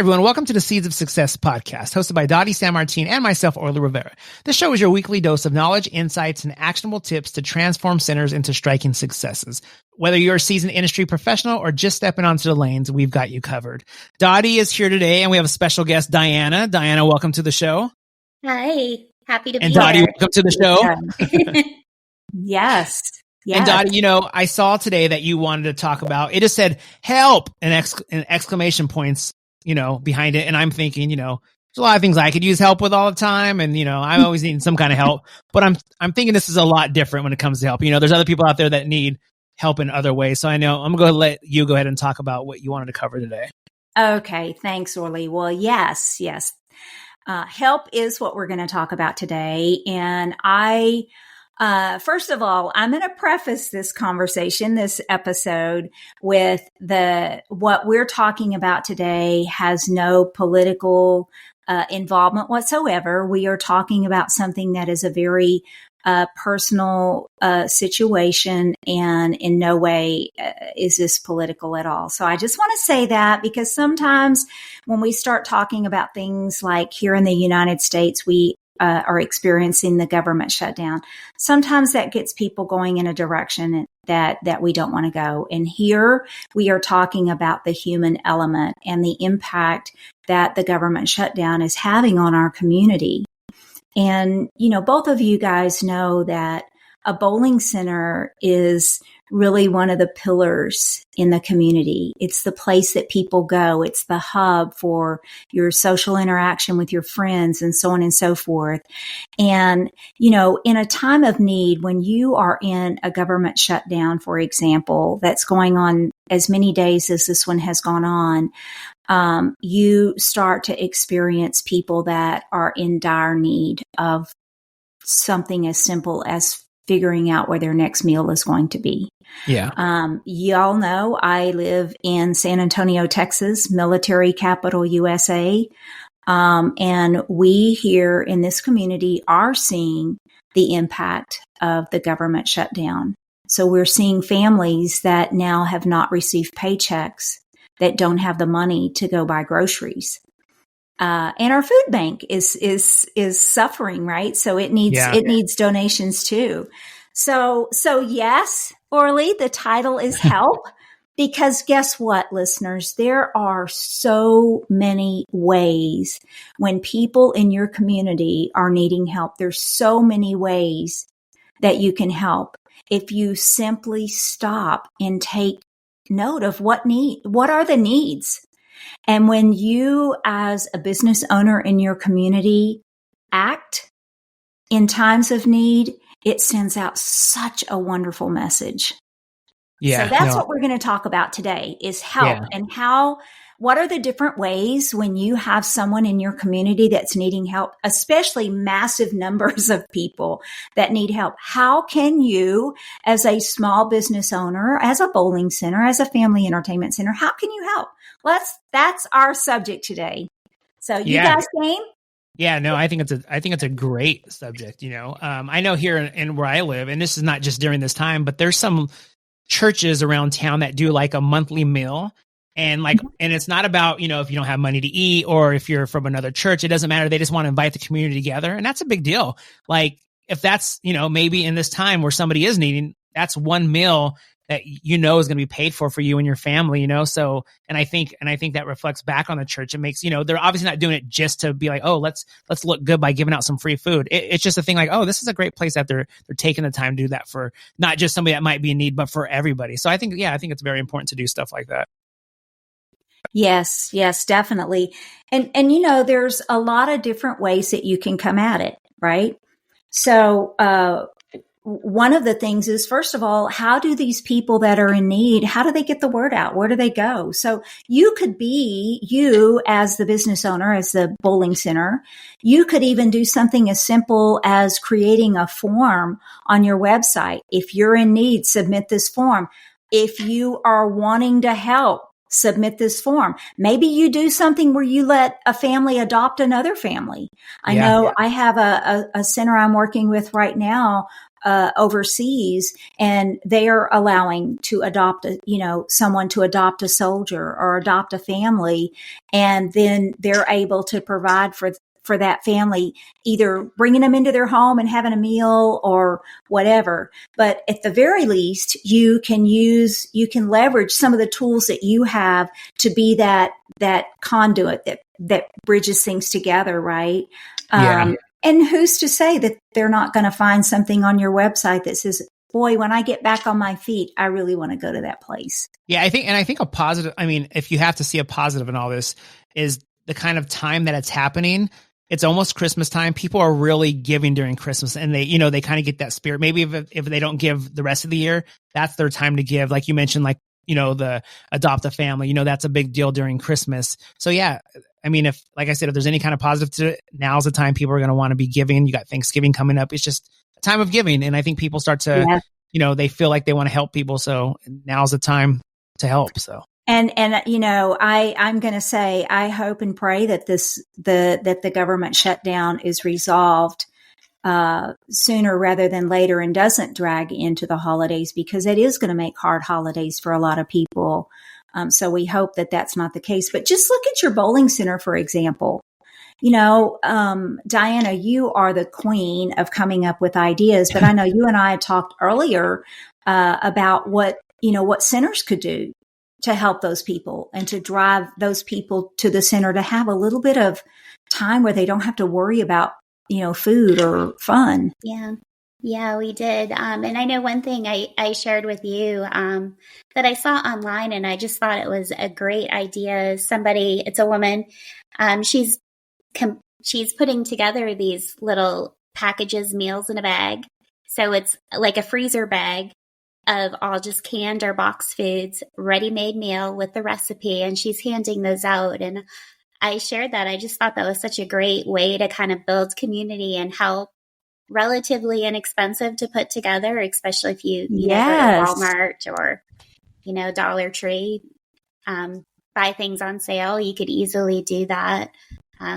everyone, welcome to the Seeds of Success podcast, hosted by Dottie Sanmartin and myself, Orly Rivera. This show is your weekly dose of knowledge, insights, and actionable tips to transform sinners into striking successes. Whether you're a seasoned industry professional or just stepping onto the lanes, we've got you covered. Dottie is here today, and we have a special guest, Diana. Diana, welcome to the show. Hi, happy to be here. And Dottie, here. welcome to the show. Yes. And Dottie, I saw today that you wanted to talk about, it just said help and exclamation points, behind it. And I'm thinking, there's a lot of things I could use help with all the time. And, I'm always needing some kind of help, but I'm thinking this is a lot different when it comes to help. There's other people out there that need help in other ways. So I know I'm going to let you go ahead and talk about what you wanted to cover today. Okay. Thanks, Orly. Well, yes. Help is what we're going to talk about today. And first of all, I'm going to preface this conversation, this episode, with what we're talking about today has no political involvement whatsoever. We are talking about something that is a very personal situation, and in no way is this political at all. So I just want to say that, because sometimes when we start talking about things like here in the United States, we are experiencing the government shutdown. Sometimes that gets people going in a direction that we don't want to go. And here we are talking about the human element and the impact that the government shutdown is having on our community. And, both of you guys know that a bowling center is really one of the pillars in the community. It's the place that people go. It's the hub for your social interaction with your friends and so on and so forth. And, in a time of need, when you are in a government shutdown, for example, that's going on as many days as this one has gone on, you start to experience people that are in dire need of something as simple as figuring out where their next meal is going to be. Yeah. Y'all know I live in San Antonio, Texas, military capital USA. And we here in this community are seeing the impact of the government shutdown. So we're seeing families that now have not received paychecks, that don't have the money to go buy groceries. And our food bank is suffering, right? So it needs donations too. So yes, Orly, the title is help, because guess what, listeners? There are so many ways when people in your community are needing help. There's so many ways that you can help if you simply stop and take note of what are the needs. And when you, as a business owner in your community, act in times of need, it sends out such a wonderful message. Yeah. So that's what we're going to talk about today is help and what are the different ways when you have someone in your community that's needing help, especially massive numbers of people that need help. How can you, as a small business owner, as a bowling center, as a family entertainment center, how can you help? That's our subject today. So you guys game? Yeah, no, I think it's a great subject. I know here in where I live, and this is not just during this time, but there's some churches around town that do like a monthly meal. And and it's not about, if you don't have money to eat or if you're from another church, it doesn't matter. They just want to invite the community together. And that's a big deal. Like if that's, maybe in this time where somebody is needing, that's one meal that is going to be paid for you and your family, So, and I think that reflects back on the church. It makes, they're obviously not doing it just to be like, oh, let's look good by giving out some free food. It's just a thing like, oh, this is a great place that they're taking the time to do that for not just somebody that might be in need, but for everybody. So I think it's very important to do stuff like that. Yes, definitely. And there's a lot of different ways that you can come at it, right? So, one of the things is, first of all, how do these people that are in need, how do they get the word out? Where do they go? So you as the business owner, as the bowling center, you could even do something as simple as creating a form on your website. If you're in need, submit this form. If you are wanting to help, submit this form. Maybe you do something where you let a family adopt another family. I know I have a center I'm working with right now overseas, and they are allowing to adopt someone to adopt a soldier or adopt a family, and then they're able to provide for that family, either bringing them into their home and having a meal or whatever. But at the very least, you can leverage some of the tools that you have to be that conduit that bridges things together, right? Yeah. And who's to say that they're not going to find something on your website that says, boy, when I get back on my feet, I really want to go to that place. Yeah, I think a positive, I mean, if you have to see a positive in all this, is the kind of time that it's happening. It's almost Christmas time. People are really giving during Christmas, and they kind of get that spirit. Maybe if they don't give the rest of the year, that's their time to give. Like you mentioned, like, the adopt a family, that's a big deal during Christmas. So yeah, I mean, if, like I said, if there's any kind of positive to it, now's the time people are going to want to be giving. You got Thanksgiving coming up. It's just a time of giving. And I think people start to, they feel like they want to help people. So now's the time to help. So. And I'm going to say, I hope and pray that that the government shutdown is resolved sooner rather than later and doesn't drag into the holidays, because it is going to make hard holidays for a lot of people. So we hope that that's not the case. But just look at your bowling center, for example. Diana, you are the queen of coming up with ideas, but I know you and I had talked earlier about what centers could do to help those people and to drive those people to the center to have a little bit of time where they don't have to worry about, food or fun. Yeah, we did. And I know one thing I shared with you that I saw online, and I just thought it was a great idea. It's a woman. She's putting together these little packages, meals in a bag. So it's like a freezer bag of all just canned or box foods, ready-made meal with the recipe, and she's handing those out. And I shared that. I just thought that was such a great way to kind of build community and help. Relatively inexpensive to put together, especially if you go to Walmart or, Dollar Tree, buy things on sale. You could easily do that.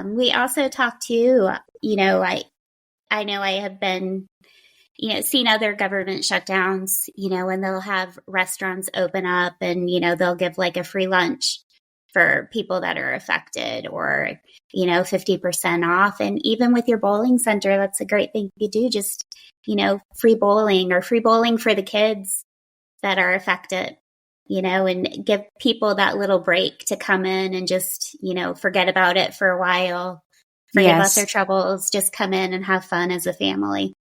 We also talked to, I know I have been, seen other government shutdowns, and they'll have restaurants open up and, they'll give like a free lunch for people that are affected, or, 50% off. And even with your bowling center, that's a great thing you do. Just, free bowling for the kids that are affected, and give people that little break to come in and just, forget about it for a while, forget about their troubles, just come in and have fun as a family.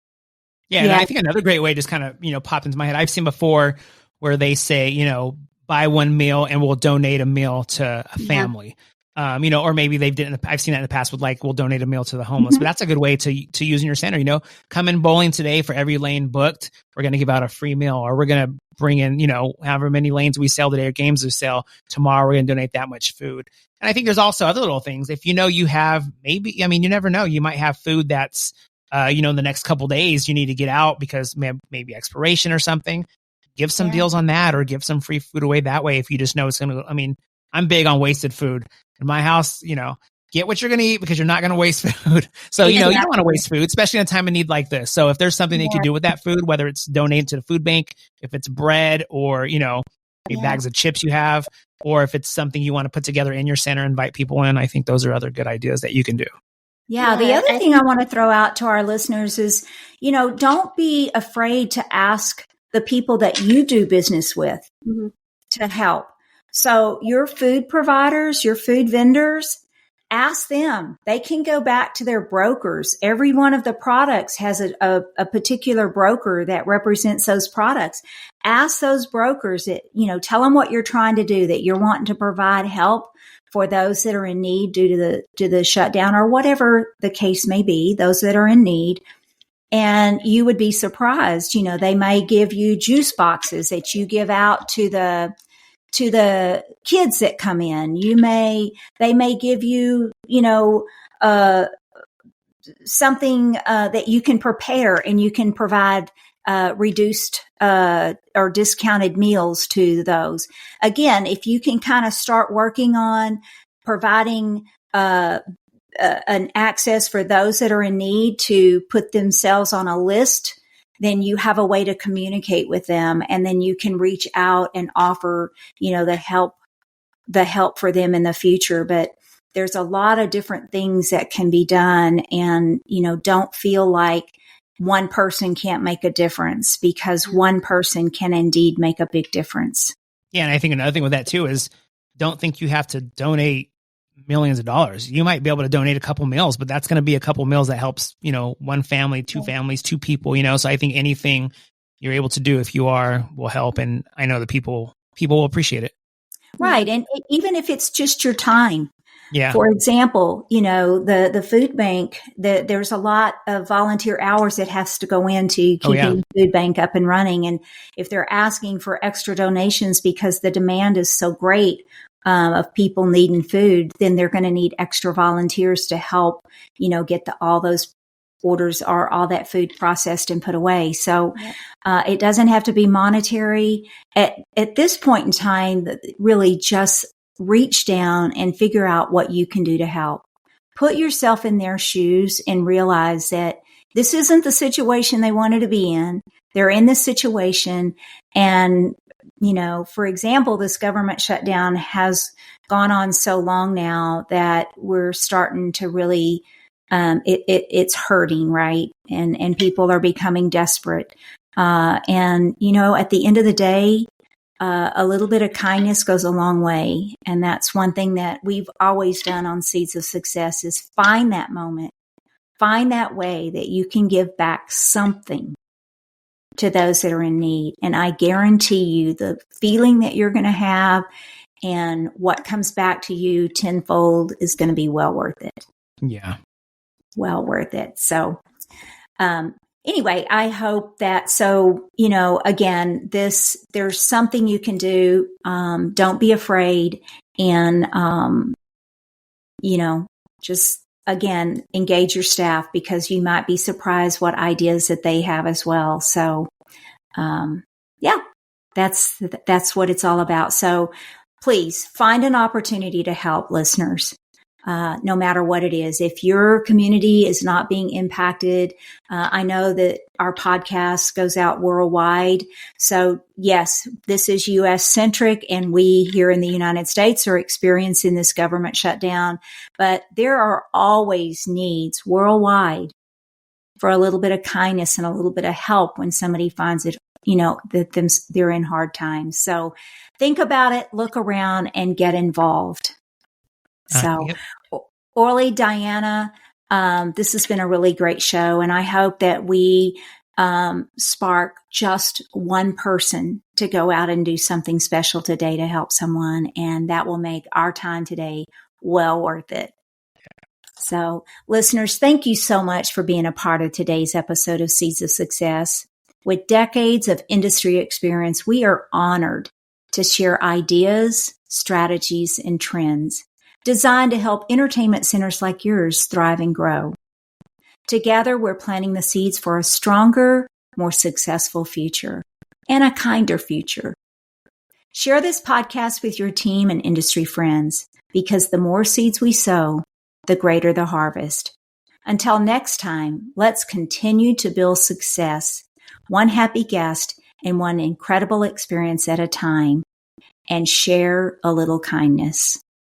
Yeah. And I think another great way just kind of, popped into my head. I've seen before where they say, buy one meal and we'll donate a meal to a family. Or maybe I've seen that in the past with like, we'll donate a meal to the homeless, but that's a good way to use in your center. Come in bowling today, for every lane booked, we're going to give out a free meal, or we're going to bring in, however many lanes we sell today or games we sell tomorrow, we're going to donate that much food. And I think there's also other little things. If you have you never know, you might have food that's, in the next couple days you need to get out because maybe expiration or something. Give some deals on that, or give some free food away that way. If you just know it's going to, I'm big on wasted food in my house. Get what you're going to eat because you're not going to waste food. So, you don't want to waste food, especially in a time of need like this. So if there's something that you can do with that food, whether it's donating to the food bank, if it's bread or, bags of chips you have, or if it's something you want to put together in your center, invite people in, I think those are other good ideas that you can do. Yeah. The other thing I want to throw out to our listeners is, don't be afraid to ask the people that you do business with to help. So your food providers, your food vendors, ask them. They can go back to their brokers. Every one of the products has a particular broker that represents those products. Ask those brokers that, tell them what you're trying to do, that you're wanting to provide help for those that are in need due to the shutdown, or whatever the case may be, those that are in need. And you would be surprised, they may give you juice boxes that you give out to the kids that come in. They may give you, something that you can prepare, and you can provide reduced or discounted meals to those. Again, if you can kind of start working on providing an access for those that are in need to put themselves on a list then you have a way to communicate with them, and then you can reach out and offer, the help for them in the future. But there's a lot of different things that can be done, and, don't feel like one person can't make a difference, because one person can indeed make a big difference. Yeah. And I think another thing with that too is, don't think you have to donate millions of dollars. You might be able to donate a couple meals, but that's going to be a couple meals that helps, one family, two families, two people, So I think anything you're able to do, if you are, will help. And I know that people will appreciate it. Right. And even if it's just your time. Yeah. For example, the food bank, there's a lot of volunteer hours that has to go into keeping the food bank up and running. And if they're asking for extra donations because the demand is so great of people needing food, then they're going to need extra volunteers to help, get all those orders or all that food processed and put away. So it doesn't have to be monetary. At this point in time, really just reach down and figure out what you can do to help. Put yourself in their shoes and realize that this isn't the situation they wanted to be in. They're in this situation. And, for example, this government shutdown has gone on so long now that we're starting to really, it's hurting, right? And people are becoming desperate. And, at the end of the day, a little bit of kindness goes a long way. And that's one thing that we've always done on Seeds of Success, is find that moment, find that way that you can give back something to those that are in need. And I guarantee you the feeling that you're going to have and what comes back to you tenfold is going to be well worth it. Yeah. Well worth it. So, anyway, I hope that, again, there's something you can do. Don't be afraid. And, just, again, engage your staff, because you might be surprised what ideas that they have as well. So, that's what it's all about. So please find an opportunity to help, listeners. No matter what it is. If your community is not being impacted, I know that our podcast goes out worldwide. So yes, this is U.S. centric, and we here in the United States are experiencing this government shutdown, but there are always needs worldwide for a little bit of kindness and a little bit of help when somebody finds it, that they're in hard times. So think about it, look around, and get involved. So, Orly, Diana, this has been a really great show, and I hope that we spark just one person to go out and do something special today to help someone, and that will make our time today well worth it. So, listeners, thank you so much for being a part of today's episode of Seeds of Success. With decades of industry experience, we are honored to share ideas, strategies, and trends designed to help entertainment centers like yours thrive and grow. Together, we're planting the seeds for a stronger, more successful future and a kinder future. Share this podcast with your team and industry friends, because the more seeds we sow, the greater the harvest. Until next time, let's continue to build success, one happy guest and one incredible experience at a time, and share a little kindness.